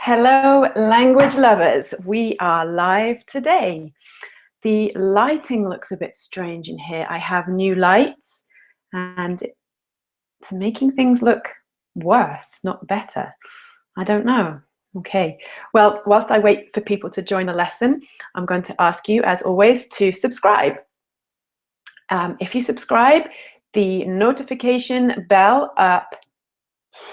Hello, language lovers. We are live today. The lighting looks a bit strange in here. I have new lights and it's making things look worse, not better. I don't know. Okay, well, whilst I wait for people to join the lesson, I'm going to ask you, as always, to subscribe. If you subscribe, the notification bell up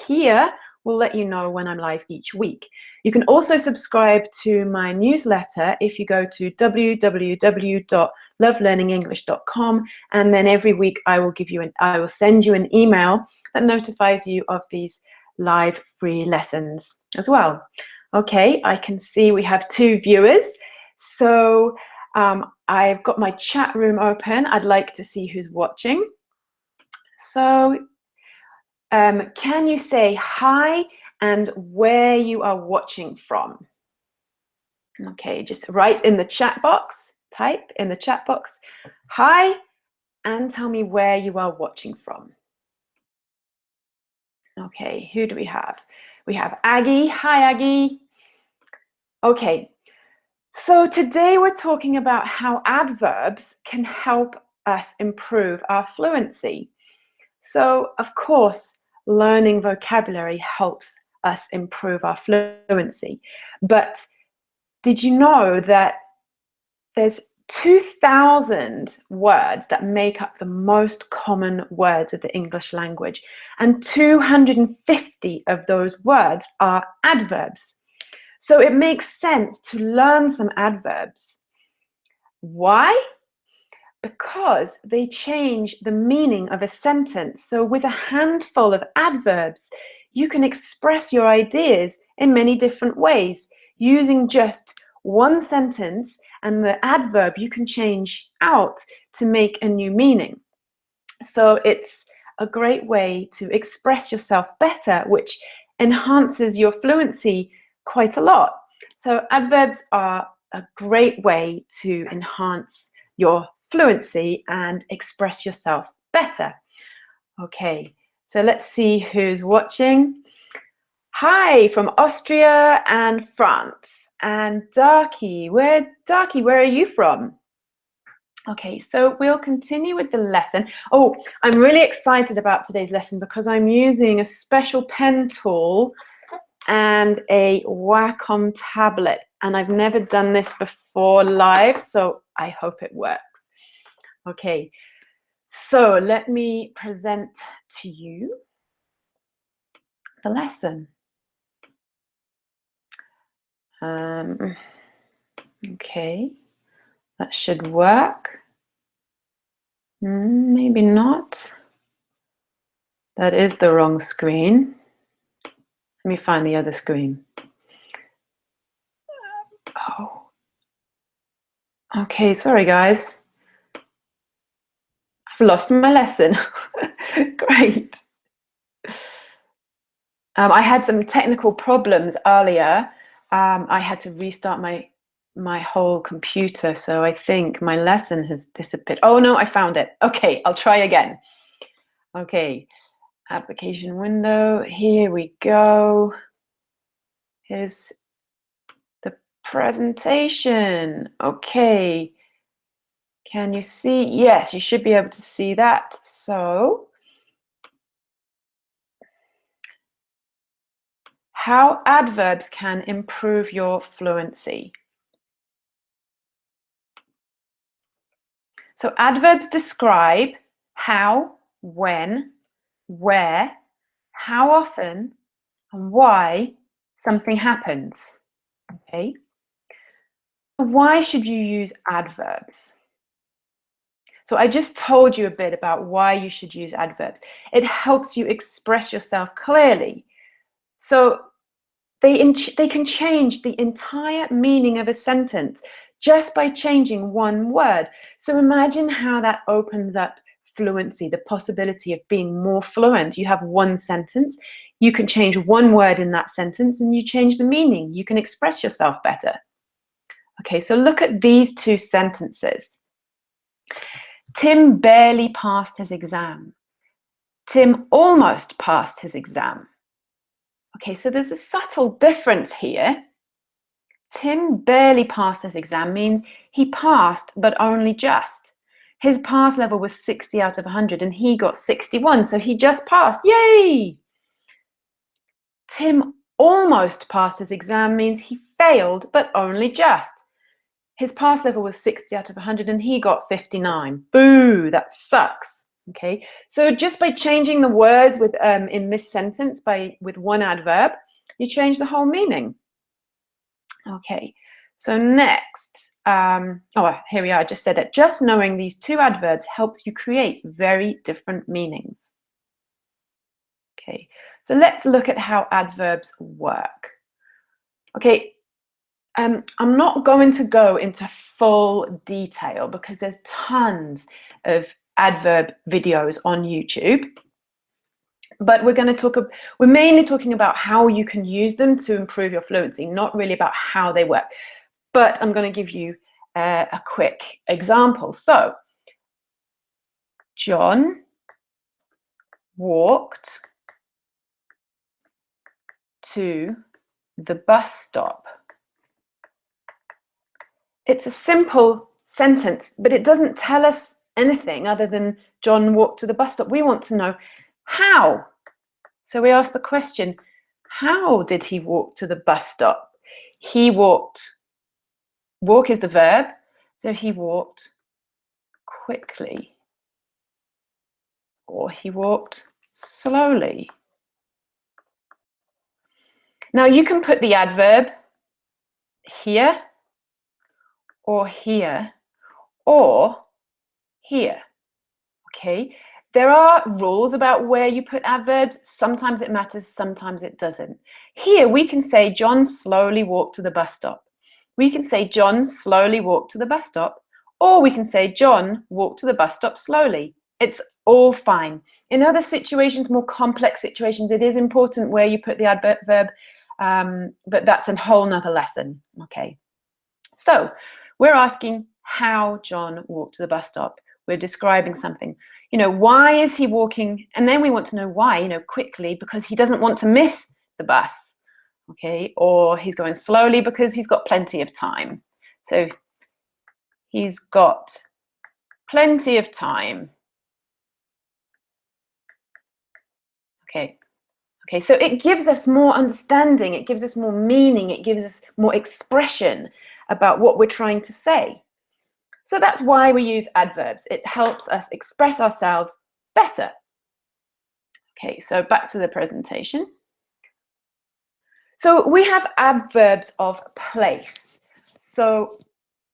here will let you know when I'm live each week. You can also subscribe to my newsletter if you go to www.lovelearningenglish.com, and then every week I will send you an email that notifies you of these live free lessons as well. Okay, I can see we have 2 viewers. So I've got my chat room open. I'd like to see who's watching. So can you say hi and where you are watching from? Okay, just write in the chat box, type in the chat box, hi, and tell me where you are watching from. Okay, who do we have? We have Aggie. Hi, Aggie. Okay, so today we're talking about how adverbs can help us improve our fluency. So, of course, learning vocabulary helps us improve our fluency. But did you know that there's 2,000 words that make up the most common words of the English language, and 250 of those words are adverbs. So it makes sense to learn some adverbs. Why? Because they change the meaning of a sentence. So with a handful of adverbs, you can express your ideas in many different ways using just one sentence, and the adverb you can change out to make a new meaning. So it's a great way to express yourself better, which enhances your fluency quite a lot. So adverbs are a great way to enhance your fluency and express yourself better. Okay, so let's see who's watching. Hi from Austria and France. And Darky, where are you from? Okay, so we'll continue with the lesson. Oh, I'm really excited about today's lesson because I'm using a special pen tool and a Wacom tablet, and I've never done this before live, so I hope it works. Okay, so let me present to you the lesson. Okay, that should work. Maybe not. That is the wrong screen. Let me find the other screen. Oh. Okay, sorry guys. I've lost my lesson. Great. I had some technical problems earlier. I had to restart my whole computer, so I think my lesson has disappeared. Oh no, I found it. Okay, I'll try again. Okay, application window, here we go. Here's the presentation. Okay, can you see? Yes, you should be able to see that. So, how adverbs can improve your fluency. So adverbs describe how, when, where, how often, and why something happens. Okay? So why should you use adverbs? So I just told you a bit about why you should use adverbs. It helps you express yourself clearly. So they can change the entire meaning of a sentence just by changing one word. So imagine how that opens up fluency, the possibility of being more fluent. You have one sentence, you can change one word in that sentence and you change the meaning. You can express yourself better. Okay, so look at these 2 sentences. Tim barely passed his exam. Tim almost passed his exam. Okay, so there's a subtle difference here. Tim barely passed his exam means he passed, but only just. His pass level was 60 out of 100 and he got 61, so he just passed. Yay! Tim almost passed his exam means he failed, but only just. His pass level was 60 out of 100 and he got 59. Boo, that sucks. Okay, so just by changing the words with in this sentence with one adverb, you change the whole meaning. Okay, so next, here we are. I just said that just knowing these two adverbs helps you create very different meanings. Okay, so let's look at how adverbs work. Okay, I'm not going to go into full detail because there's tons of adverb videos on YouTube. But we're mainly talking about how you can use them to improve your fluency, not really about how they work. But I'm going to give you a quick example. So, John walked to the bus stop. It's a simple sentence, but it doesn't tell us anything other than John walked to the bus stop. We want to know how. So we ask the question, how did he walk to the bus stop? He walked, walk is the verb, so he walked quickly, or he walked slowly. Now you can put the adverb here, or here, or here, okay? There are rules about where you put adverbs. Sometimes it matters, sometimes it doesn't. Here we can say John slowly walked to the bus stop. We can say John slowly walked to the bus stop, or we can say John walked to the bus stop slowly. It's all fine. In other situations, more complex situations, it is important where you put the adverb, but that's a whole nother lesson, okay? So we're asking how John walked to the bus stop. We're describing something. You know, why is he walking? And then we want to know why, you know, quickly, because he doesn't want to miss the bus, okay? Or he's going slowly because he's got plenty of time. So he's got plenty of time. Okay. Okay, so it gives us more understanding, it gives us more meaning, it gives us more expression about what we're trying to say. So that's why we use adverbs. It helps us express ourselves better. Okay, so back to the presentation. So we have adverbs of place. So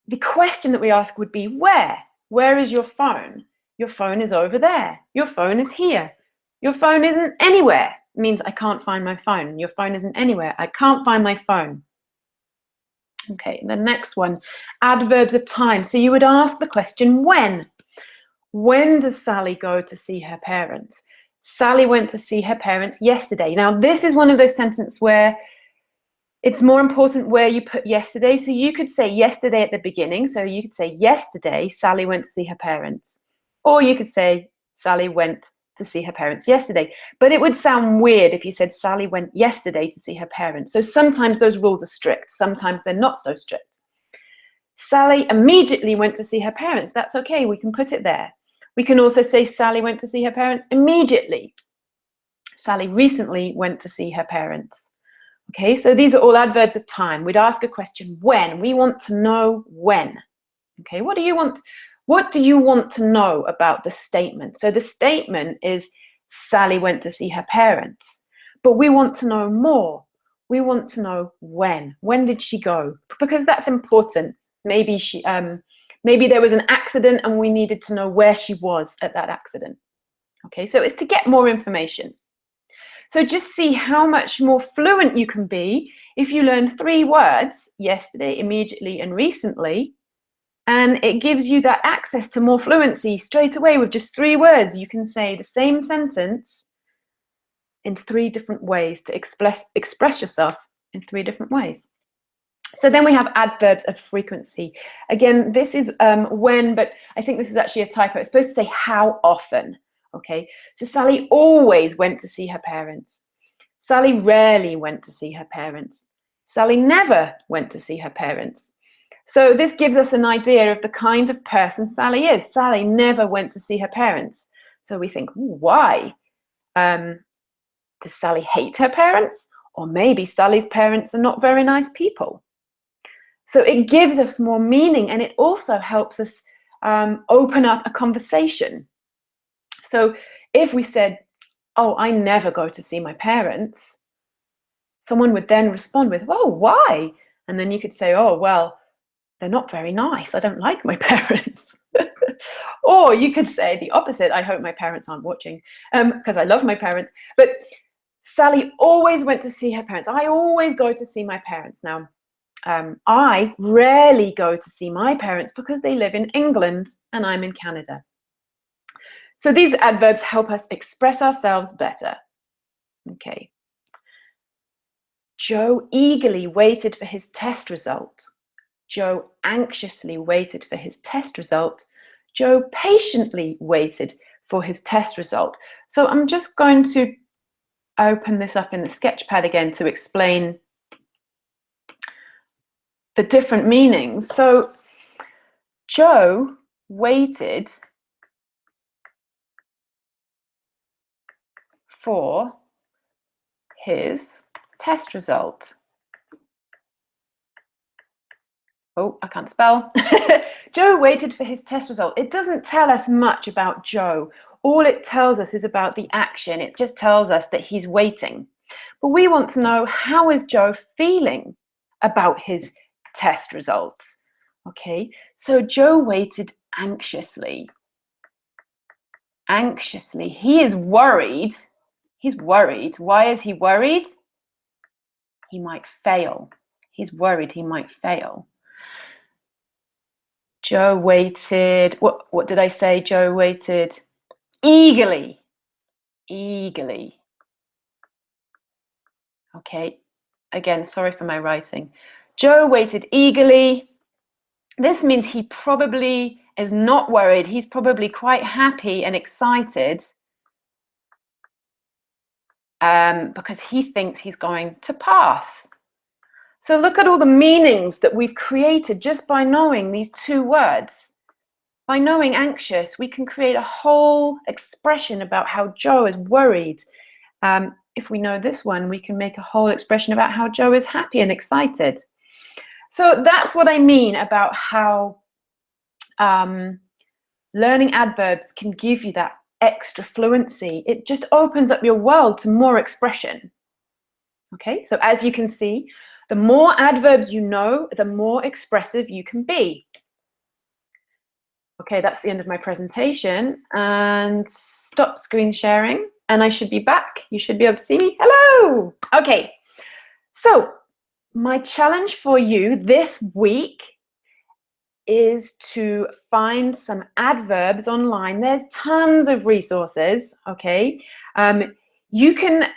the question that we ask would be where? Where is your phone? Your phone is over there. Your phone is here. Your phone isn't anywhere. It means I can't find my phone. Your phone isn't anywhere. I can't find my phone. Okay, the next one, adverbs of time. So you would ask the question when. When does Sally go to see her parents? Sally went to see her parents yesterday. Now, this is one of those sentences where it's more important where you put yesterday. So you could say yesterday at the beginning. So you could say yesterday, Sally went to see her parents. Or you could say Sally went to see her parents yesterday. But it would sound weird if you said Sally went yesterday to see her parents. So sometimes those rules are strict. Sometimes they're not so strict. Sally immediately went to see her parents. That's okay. We can put it there. We can also say Sally went to see her parents immediately. Sally recently went to see her parents. Okay, so these are all adverbs of time. We'd ask a question, when? We want to know when. Okay, what do you want to know about the statement? So the statement is Sally went to see her parents, but we want to know more. We want to know when. When did she go? Because that's important. Maybe there was an accident and we needed to know where she was at that accident. Okay, so it's to get more information. So just see how much more fluent you can be if you learn 3 words, yesterday, immediately, and recently, and it gives you that access to more fluency straight away with just 3 words. You can say the same sentence in 3 different ways to express yourself in 3 different ways. So then we have adverbs of frequency. Again, this is when, but I think this is actually a typo. It's supposed to say how often. Okay, so Sally always went to see her parents. Sally rarely went to see her parents. Sally never went to see her parents. So this gives us an idea of the kind of person Sally is. Sally never went to see her parents. So we think, why? Does Sally hate her parents? Or maybe Sally's parents are not very nice people. So it gives us more meaning, and it also helps us open up a conversation. So if we said, oh, I never go to see my parents, someone would then respond with, oh, why? And then you could say, oh, well, they're not very nice. I don't like my parents. Or you could say the opposite. I hope my parents aren't watching, because I love my parents. But Sally always went to see her parents. I always go to see my parents. Now, I rarely go to see my parents because they live in England and I'm in Canada. So these adverbs help us express ourselves better. Okay. Joe eagerly waited for his test result. Joe anxiously waited for his test result. Joe patiently waited for his test result. So I'm just going to open this up in the sketchpad again to explain the different meanings. So Joe waited for his test result. Oh, I can't spell. Joe waited for his test result. It doesn't tell us much about Joe. All it tells us is about the action. It just tells us that he's waiting. But we want to know, how is Joe feeling about his test results? Okay, so Joe waited anxiously. Anxiously. He is worried. He's worried. Why is he worried? He might fail. He's worried he might fail. Joe waited, what did I say? Joe waited eagerly. Eagerly. Okay, again, sorry for my writing. Joe waited eagerly. This means he probably is not worried. He's probably quite happy and excited because he thinks he's going to pass. So look at all the meanings that we've created just by knowing these two words. By knowing anxious, we can create a whole expression about how Joe is worried. If we know this one, we can make a whole expression about how Joe is happy and excited. So that's what I mean about how learning adverbs can give you that extra fluency. It just opens up your world to more expression. Okay, so as you can see, the more adverbs you know, the more expressive you can be. Okay, that's the end of my presentation, and stop screen sharing, and I should be back. You should be able to see me. Hello! Okay, so my challenge for you this week is to find some adverbs online. There's tons of resources, okay? You can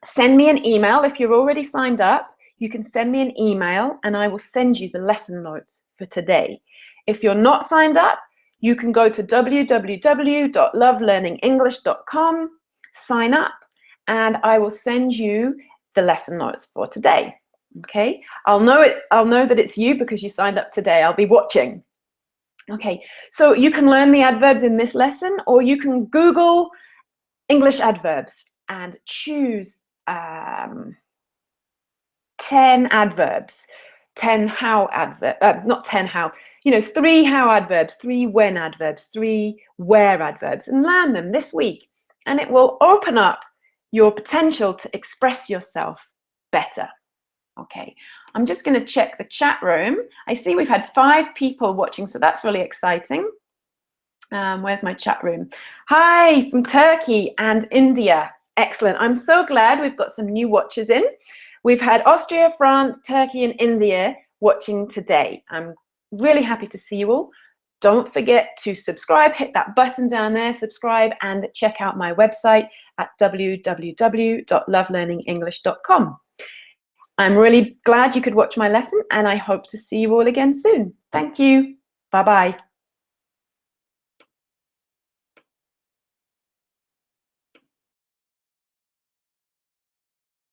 send me an email if you're already signed up. You can send me an email and I will send you the lesson notes for today. If you're not signed up, you can go to www.lovelearningenglish.com, sign up, and I will send you the lesson notes for today. Okay, I'll know that it's you because you signed up today. I'll be watching. Okay, so you can learn the adverbs in this lesson, or you can Google English adverbs and choose 10 adverbs, 10 how adverbs, not 10 how, 3 how adverbs, 3 when adverbs, 3 where adverbs, and learn them this week. And it will open up your potential to express yourself better. Okay, I'm just going to check the chat room. I see we've had 5 people watching, so that's really exciting. Where's my chat room? Hi, from Turkey and India. Excellent. I'm so glad we've got some new watchers in. We've had Austria, France, Turkey, and India watching today. I'm really happy to see you all. Don't forget to subscribe, hit that button down there, subscribe, and check out my website at www.lovelearningenglish.com. I'm really glad you could watch my lesson, and I hope to see you all again soon. Thank you. Bye-bye.